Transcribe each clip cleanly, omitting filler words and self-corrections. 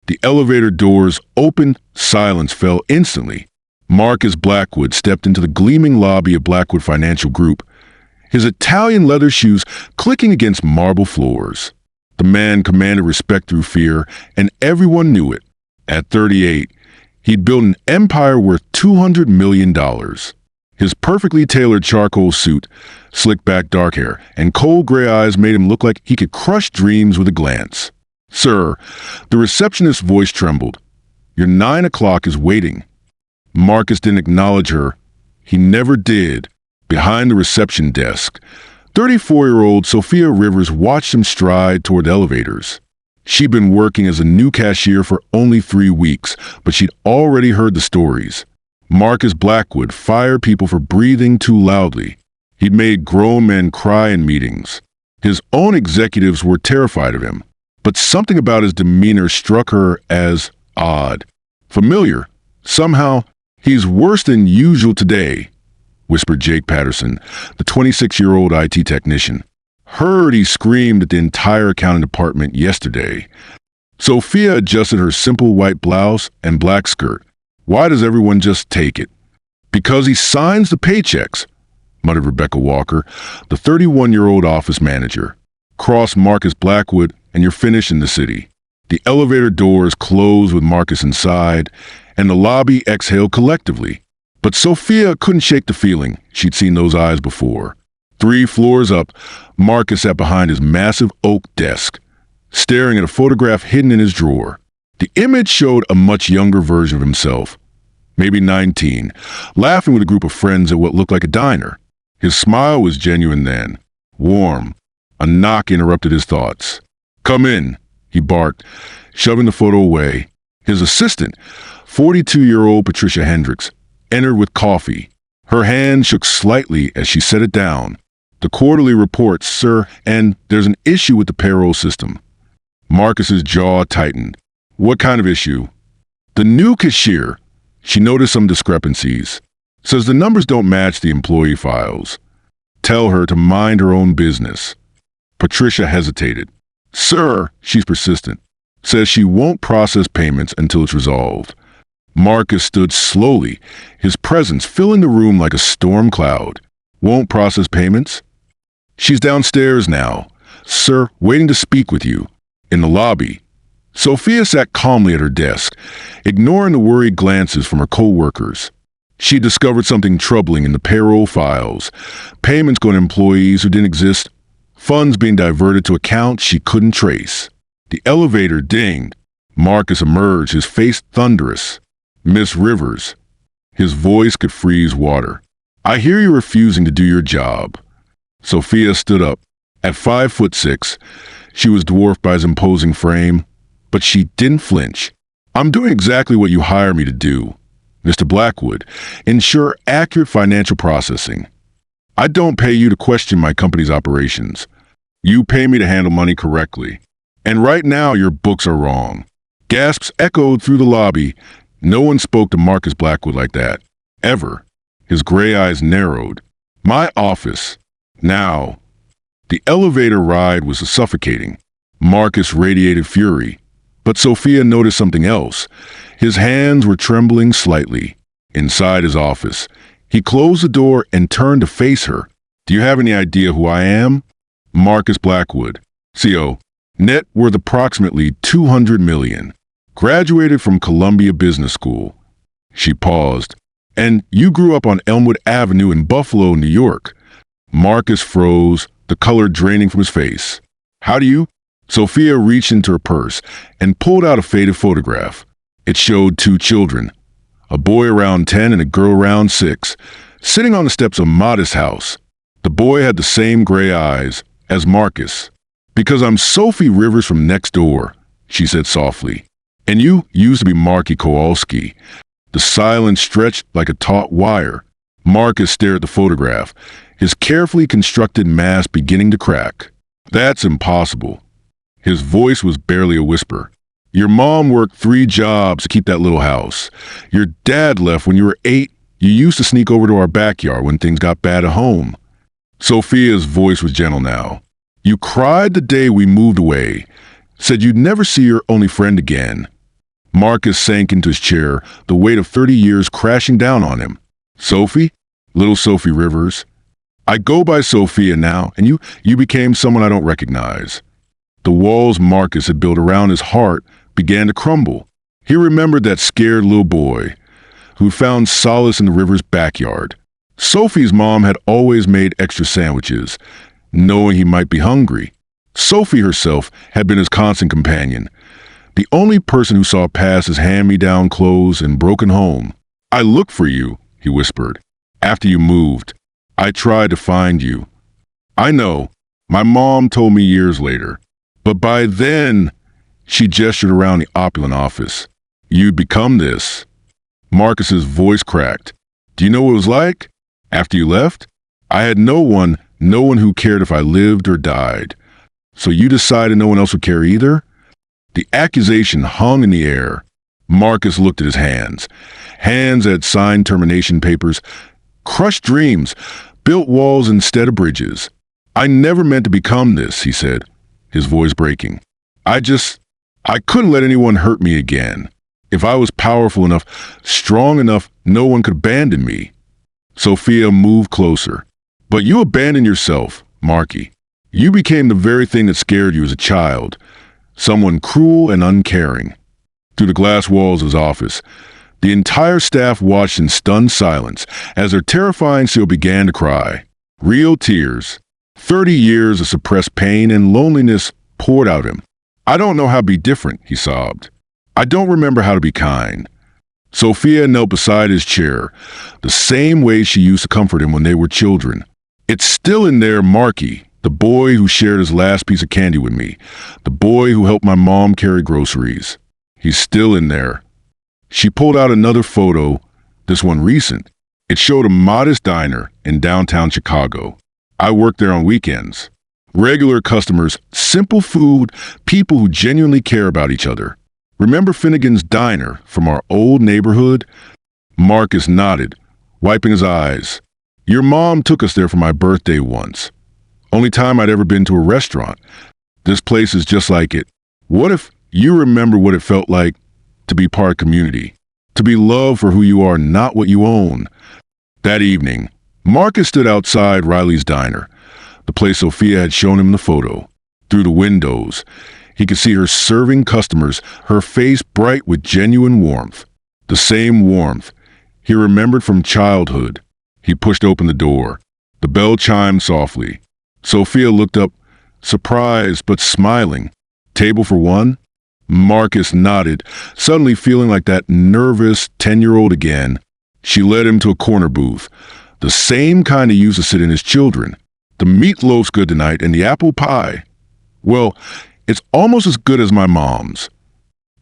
The elevator doors opened, silence fell instantly. Marcus Blackwood stepped into the gleaming lobby of Blackwood Financial Group, his Italian leather shoes clicking against marble floors. The man commanded respect through fear, and everyone knew it. At 38, he'd built an empire worth $200 million. His perfectly tailored charcoal suit, slick-back dark hair, and cold gray eyes made him look like he could crush dreams with a glance. "Sir," the receptionist's voice trembled. "Your 9 o'clock is waiting." Marcus didn't acknowledge her. He never did. Behind the reception desk, 34-year-old Sophia Rivers watched him stride toward the elevators. She'd been working as a new cashier for only 3 weeks, but she'd already heard the stories. Marcus Blackwood fired people for breathing too loudly. He'd made grown men cry in meetings. His own executives were terrified of him, but something about his demeanor struck her as odd, familiar. Somehow, "He's worse than usual today," whispered Jake Patterson, the 26-year-old IT technician. "Heard he screamed at the entire accounting department yesterday." Sophia adjusted her simple white blouse and black skirt. "Why does everyone just take it?" "Because he signs the paychecks," muttered Rebecca Walker, the 31-year-old office manager. "Cross Marcus Blackwood and you're finished in the city." The elevator doors closed with Marcus inside, and the lobby exhaled collectively. But Sophia couldn't shake the feeling she'd seen those eyes before. 3 floors up, Marcus sat behind his massive oak desk, staring at a photograph hidden in his drawer. The image showed a much younger version of himself, maybe 19, laughing with a group of friends at what looked like a diner. His smile was genuine then, warm. A knock interrupted his thoughts. "Come in," he barked, shoving the photo away. His assistant, 42-year-old Patricia Hendricks, entered with coffee. Her hand shook slightly as she set it down. "The quarterly report, sir, and there's an issue with the payroll system." Marcus's jaw tightened. "What kind of issue?" "The new cashier." She noticed some discrepancies. "Says the numbers don't match the employee files. Tell her to mind her own business." Patricia hesitated. "Sir," she's persistent. "Says she won't process payments until it's resolved." Marcus stood slowly, his presence filling the room like a storm cloud. "Won't process payments?" "She's downstairs now, sir, waiting to speak with you. In the lobby." Sophia sat calmly at her desk, ignoring the worried glances from her co-workers. She discovered something troubling in the payroll files. Payments going to employees who didn't exist. Funds being diverted to accounts she couldn't trace. The elevator dinged. Marcus emerged, his face thunderous. "Miss Rivers." His voice could freeze water. "I hear you're refusing to do your job." Sophia stood up. At 5'6", she was dwarfed by his imposing frame, but she didn't flinch. "I'm doing exactly what you hired me to do, Mr. Blackwood. Ensure accurate financial processing. I don't pay you to question my company's operations. You pay me to handle money correctly. And right now your books are wrong." Gasps echoed through the lobby. No one spoke to Marcus Blackwood like that. Ever. His gray eyes narrowed. "My office. Now." The elevator ride was suffocating. Marcus radiated fury. But Sophia noticed something else. His hands were trembling slightly. Inside his office, he closed the door and turned to face her. "Do you have any idea who I am?" "Marcus Blackwood, CO. Net worth approximately $200 million. Graduated from Columbia Business School." She paused. "And you grew up on Elmwood Avenue in Buffalo, New York." Marcus froze, the color draining from his face. "How do you—" Sophia reached into her purse and pulled out a faded photograph. It showed 2 children, a boy around 10 and a girl around 6, sitting on the steps of a modest house. The boy had the same gray eyes as Marcus. "Because I'm Sophie Rivers from next door," she said softly. "And you used to be Marky Kowalski." The silence stretched like a taut wire. Marcus stared at the photograph, his carefully constructed mask beginning to crack. "That's impossible." His voice was barely a whisper. "Your mom worked 3 jobs to keep that little house. Your dad left when you were 8. You used to sneak over to our backyard when things got bad at home." Sophia's voice was gentle now. "You cried the day we moved away. Said you'd never see your only friend again. Marcus sank into his chair, the weight of 30 years crashing down on him. Sophie? Little Sophie Rivers. I go by Sophia now, and you became someone I don't recognize. The walls Marcus had built around his heart began to crumble. He remembered that scared little boy who found solace in the river's backyard. Sophie's mom had always made extra sandwiches, knowing he might be hungry. Sophie herself had been his constant companion, the only person who saw past his hand-me-down clothes and broken home. I looked for you, he whispered. After you moved, I tried to find you. I know, my mom told me years later. But by then, she gestured around the opulent office. You'd become this. Marcus's voice cracked. Do you know what it was like? After you left? I had no one who cared if I lived or died. So you decided no one else would care either? The accusation hung in the air. Marcus looked at his hands. Hands that signed termination papers, crushed dreams, built walls instead of bridges. I never meant to become this, he said, his voice breaking. I couldn't let anyone hurt me again. If I was powerful enough, strong enough, no one could abandon me. Sophia moved closer. But you abandoned yourself, Marky. You became the very thing that scared you as a child. Someone cruel and uncaring. Through the glass walls of his office, the entire staff watched in stunned silence as their terrifying CEO began to cry. Real tears. 30 years of suppressed pain and loneliness poured out him. I don't know how to be different, he sobbed. I don't remember how to be kind. Sophia knelt beside his chair, the same way she used to comfort him when they were children. It's still in there, Marky, the boy who shared his last piece of candy with me, the boy who helped my mom carry groceries. He's still in there. She pulled out another photo, this one recent. It showed a modest diner in downtown Chicago. I worked there on weekends. Regular customers, simple food, people who genuinely care about each other. Remember Finnegan's Diner from our old neighborhood? Marcus nodded, wiping his eyes. Your mom took us there for my birthday once. Only time I'd ever been to a restaurant. This place is just like it. What if you remember what it felt like to be part of community, to be loved for who you are, not what you own? That evening, Marcus stood outside Riley's Diner, the place Sophia had shown him in the photo. Through the windows, he could see her serving customers, her face bright with genuine warmth. The same warmth he remembered from childhood. He pushed open the door. The bell chimed softly. Sophia looked up, surprised but smiling. Table for one? Marcus nodded, suddenly feeling like that nervous 10-year-old again. She led him to a corner booth, the same kind he used to sit in his children. The meatloaf's good tonight and the apple pie. Well, it's almost as good as my mom's.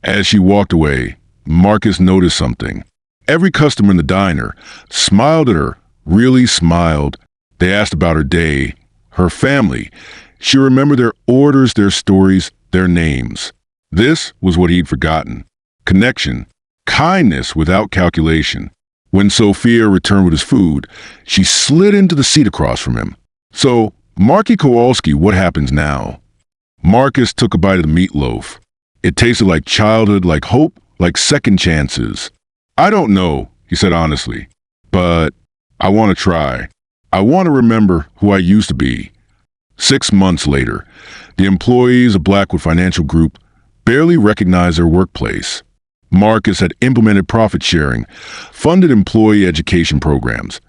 As she walked away, Marcus noticed something. Every customer in the diner smiled at her, really smiled. They asked about her day, her family. She remembered their orders, their stories, their names. This was what he'd forgotten. Connection, kindness without calculation. When Sophia returned with his food, she slid into the seat across from him. So, Marky Kowalski, what happens now? Marcus took a bite of the meatloaf. It tasted like childhood, like hope, like second chances. I don't know, he said honestly, but I want to try. I want to remember who I used to be. 6 months later, the employees of Blackwood Financial Group barely recognized their workplace. Marcus had implemented profit sharing, funded employee education programs,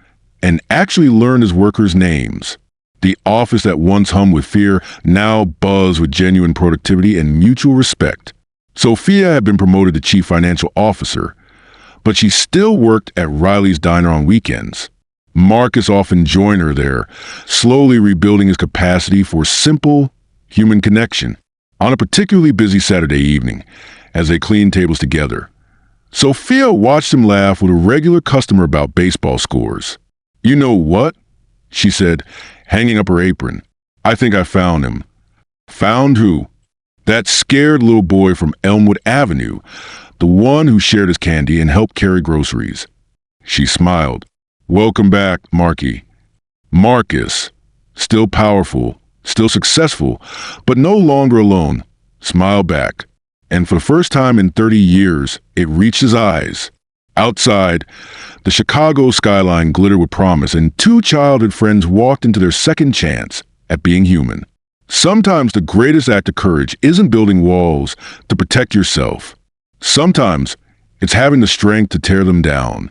and actually learned his workers' names. The office that once hummed with fear now buzzed with genuine productivity and mutual respect. Sophia had been promoted to chief financial officer, but she still worked at Riley's Diner on weekends. Marcus often joined her there, slowly rebuilding his capacity for simple human connection. On a particularly busy Saturday evening, as they cleaned tables together, Sophia watched him laugh with a regular customer about baseball scores. You know what? She said, hanging up her apron. I think I found him. Found who? That scared little boy from Elmwood Avenue, the one who shared his candy and helped carry groceries. She smiled. Welcome back, Marky. Marcus, still powerful, still successful, but no longer alone, smiled back. and for the first time in 30 years, it reached his eyes. Outside, the Chicago skyline glittered with promise, and two childhood friends walked into their second chance at being human. Sometimes the greatest act of courage isn't building walls to protect yourself. Sometimes it's having the strength to tear them down.